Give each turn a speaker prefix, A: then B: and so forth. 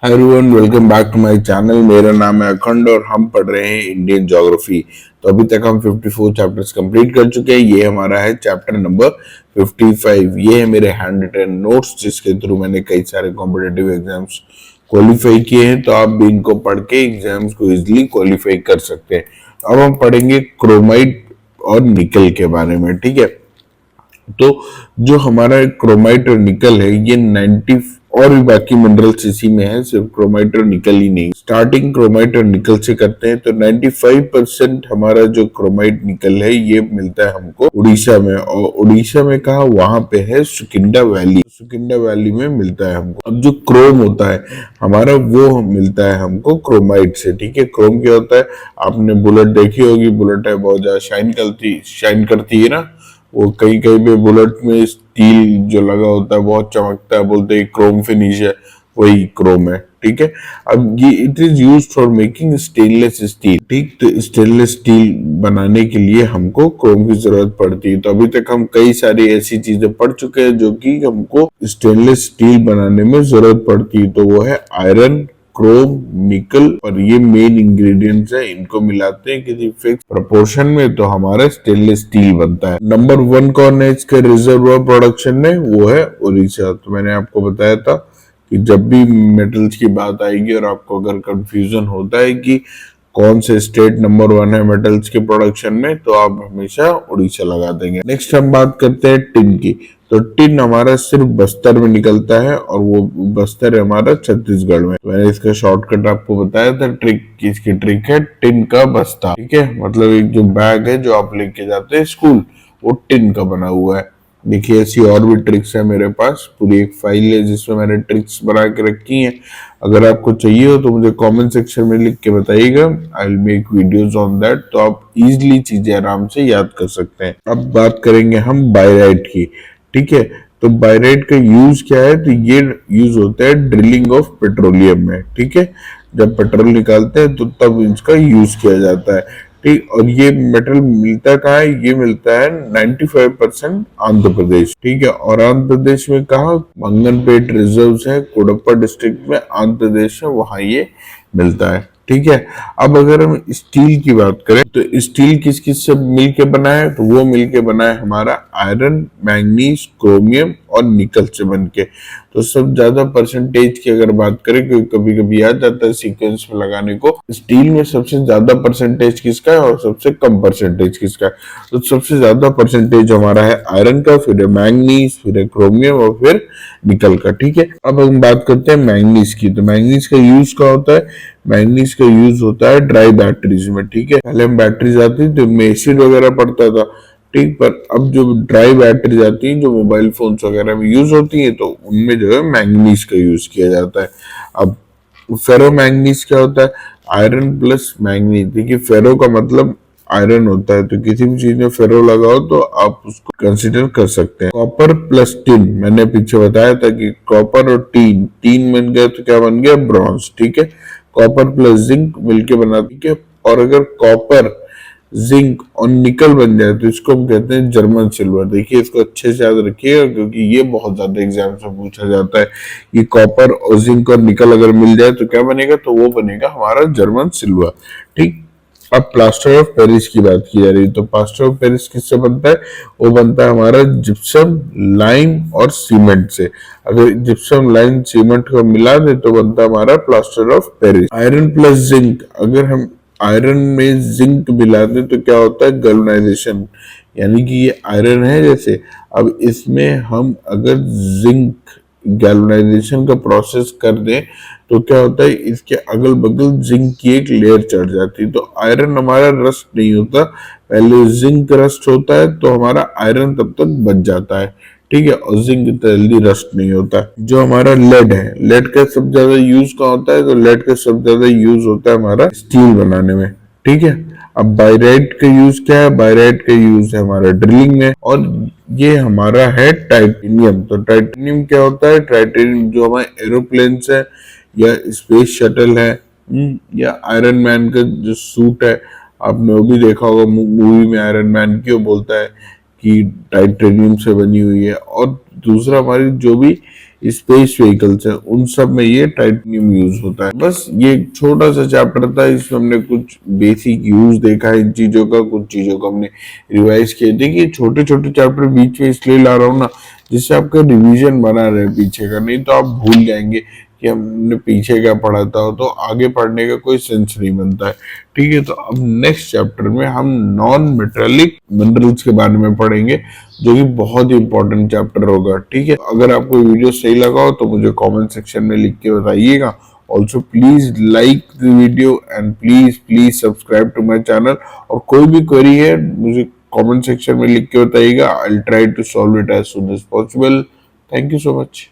A: Hi everyone, welcome back to my channel. मेरा नाम है अखंड और हम पढ़ रहे हैं इंडियन ज्योग्राफी। तो अभी तक हम 54 चैप्टर्स कंप्लीट कर चुके हैं। ये हमारा है चैप्टर नंबर 55। ये है मेरे हैंड रिटन नोट्स जिसके थ्रू मैंने कई सारे कॉम्पिटिटिव एग्जाम्स क्वालिफाई किए हैं। तो आप भी इनको पढ़ के एग्जाम्स को इजिली क्वालिफाई कर सकते हैं। अब हम पढ़ेंगे क्रोमाइट और निकल के बारे में, ठीक है। तो जो हमारा क्रोमाइट और निकल है ये 90 और भी बाकी मिनरल्स इसी में है, सिर्फ क्रोमाइट और निकल ही नहीं। स्टार्टिंग क्रोमाइट और निकल से करते हैं तो 95% हमारा जो क्रोमाइट निकल है ये मिलता है हमको उड़ीसा में। और उड़ीसा में कहा, वहां पे है सुकिंडा वैली। सुकिंडा वैली में मिलता है हमको। अब जो क्रोम होता है हमारा वो मिलता है हमको क्रोमाइट से, ठीक है। क्रोम क्या होता है, आपने बुलेट देखी होगी, बुलेट है बहुत ज्यादा शाइन करती है ना। वो कहीं कहीं पे बुलेट में स्टील जो लगा होता है बहुत चमकता है, बोलते हैं क्रोम फिनिश है, वही क्रोम है, ठीक है। अब ये it is used for making stainless steel, ठीक। तो स्टेनलेस स्टील बनाने के लिए हमको क्रोम की जरूरत पड़ती है। तो अभी तक हम कई सारी ऐसी चीजें पढ़ चुके हैं जो कि हमको स्टेनलेस स्टील बनाने में जरूरत पड़ती है। तो वो है आयरन, क्रोम, निकल, और ये मेन इंग्रेडिएंट्स है। इनको मिलाते हैं किसी फिक्स प्रोपोर्शन में तो हमारा स्टेनलेस स्टील बनता है। नंबर 1 कौन है इसके रिजर्व प्रोडक्शन में, वो है उड़ीसा। तो मैंने आपको बताया था कि जब भी मेटल्स की बात आएगी और आपको अगर कंफ्यूजन होता है कि कौन से स्टेट नंबर 1 है मेटल्स के प्रोडक्शन में, तो आप हमेशा उड़ीसा लगा देंगे। नेक्स्ट हम बात करते हैं टिन की। तो टिन हमारा सिर्फ बस्तर में निकलता है और वो बस्तर है हमारा छत्तीसगढ़ में। मैंने इसका शॉर्टकट आपको बताया था। इसकी ट्रिक है टिन का बस्ता, ठीक है। मतलब एक जो बैग है जो आप लेके जाते हैं स्कूल, वो टिन का बना हुआ है। देखिए ऐसी और भी ट्रिक्स है मेरे पास, पूरी एक फाइल है जिसमें मैंने ट्रिक्स बना के रखी हैं। अगर आपको चाहिए हो तो मुझे कमेंट सेक्शन में लिख के बताइएगा, I will make videos on that. तो आप इजीली चीजें आराम से याद कर सकते हैं। अब बात करेंगे हम बायराइट की, ठीक है। तो बायराइट का यूज क्या है, तो ये यूज होता है ड्रिलिंग ऑफ पेट्रोलियम में, ठीक है। जब पेट्रोल निकालते हैं तो तब इसका यूज किया जाता है, ठीक। और ये मेटल मिलता कहाँ है, ये मिलता है 95% आंध्र प्रदेश, ठीक है। और आंध्र प्रदेश में कहा, मंगनपेट रिजर्व है कोडप्पा डिस्ट्रिक्ट में आंध्र प्रदेश में, वहां ये मिलता है, ठीक है। अब अगर हम स्टील की बात करें तो स्टील किस किस से मिलके बना है, तो वो मिलके बना है हमारा आयरन, मैंगनीज, क्रोमियम और निकल से बनके। तो सब ज्यादा परसेंटेज की अगर बात करें, क्योंकि कभी कभी याद जाता है सीक्वेंस में लगाने को, स्टील में सबसे ज्यादा परसेंटेज किसका है और सबसे कम परसेंटेज किसका है। तो सबसे ज्यादा परसेंटेज हमारा है आयरन का, फिर है मैंगनीज, फिर है क्रोमियम और फिर निकल का, ठीक है। अब हम बात करते हैं मैंगनीज की। तो मैंगनीज का यूज क्या होता है, मैंगनीज का यूज होता है ड्राई बैटरीज में, ठीक है। पहले हम बैटरीज आती थी तो उनमें एसिड वगैरह पड़ता था, ठीक। पर अब जो ड्राई बैटरीज आती हैं जो मोबाइल फोन्स वगैरह में यूज होती हैं, तो उनमें जो है मैंगनीज का यूज किया जाता है। अब फेरो मैंगनीज क्या होता है, आयरन प्लस मैंगनीज। देखिए फेरो का मतलब आयरन होता है, तो किसी भी चीज में फेरो लगाओ तो आप उसको कंसिडर कर सकते हैं। कॉपर प्लस टिन, मैंने पीछे बताया था कि कॉपर और टीन, टीन बन गया तो क्या बन गया, ब्रॉन्ज, ठीक है। कॉपर प्लस जिंक मिलके बना, ठीक है। और अगर कॉपर, जिंक और निकल बन जाए तो इसको हम कहते हैं जर्मन सिल्वर। देखिए इसको अच्छे से याद रखिएगा क्योंकि ये बहुत ज्यादा एग्जाम में पूछा जाता है कि कॉपर और जिंक और निकल अगर मिल जाए तो क्या बनेगा, तो वो बनेगा हमारा जर्मन सिल्वर, ठीक। अब प्लास्टर ऑफ पेरिस की बात की जा रही है। तो प्लास्टर ऑफ पेरिस किससे बनता है, वो बनता है हमारा जिप्सम, लाइम और सीमेंट से। अगर जिप्सम, लाइम, सीमेंट को मिला दे तो बनता है हमारा plaster of Paris. Iron plus zinc, अगर हम आयरन में जिंक मिला दें तो क्या होता है, गैल्वेनाइजेशन। यानी कि ये आयरन है जैसे, अब इसमें हम अगर जिंक गैल्वेनाइजेशन का प्रोसेस कर दें तो क्या होता है, इसके अगल बगल जिंक की एक लेयर चढ़ जाती है। तो आयरन हमारा रस्ट नहीं होता, पहले जिंक रस्ट होता है तो हमारा आयरन तब तक बच जाता है, ठीक है। और जिंक जल्दी रस्ट नहीं होता। जो हमारा लेड है, लेड का सबसे ज्यादा यूज कहाँ होता है, तो लेड का सबसे ज्यादा यूज होता है हमारा स्टील बनाने में, ठीक है। अब बायराइट का यूज क्या है, बायराइट का यूज है हमारा ड्रिलिंग में। और ये हमारा है टाइटेनियम। तो टाइटेनियम क्या होता है, टाइटेनियम जो हमारे एरोप्लेन्स है या स्पेस शटल है, या आयरन मैन का जो सूट है, आपने वो भी देखा होगा मूवी में आयरन मैन की, वो बोलता है कि टाइटेनियम से बनी हुई है, और दूसरा हमारी जो भी स्पेस व्हीकल्स है उन सब में ये टाइटेनियम यूज होता है। बस ये एक छोटा सा चैप्टर था, इसमें हमने कुछ बेसिक यूज देखा है इन चीजों का, कुछ चीजों को हमने रिवाइज किया। देखिए छोटे छोटे चैप्टर बीच में इसलिए ला रहा हूँ ना, जिससे आपका रिवीजन बना रहे पीछे का, नहीं तो आप भूल जाएंगे कि हमने पीछे क्या पढ़ा था, तो आगे पढ़ने का कोई सेंस नहीं बनता है। ठीक है, तो अब नेक्स्ट चैप्टर में हम नॉन मेटेलिक मिनरल्स के बारे में पढ़ेंगे, जो कि बहुत ही इंपॉर्टेंट चैप्टर होगा। ठीक है, अगर आपको वीडियो सही लगा हो तो मुझे कमेंट सेक्शन में लिख के बताइएगा। Also please like the video and please subscribe to my channel. और कोई भी क्वेरी है मुझे कमेंट सेक्शन में लिख के बताइएगा। I will try to solve it as soon as possible. Thank you so much.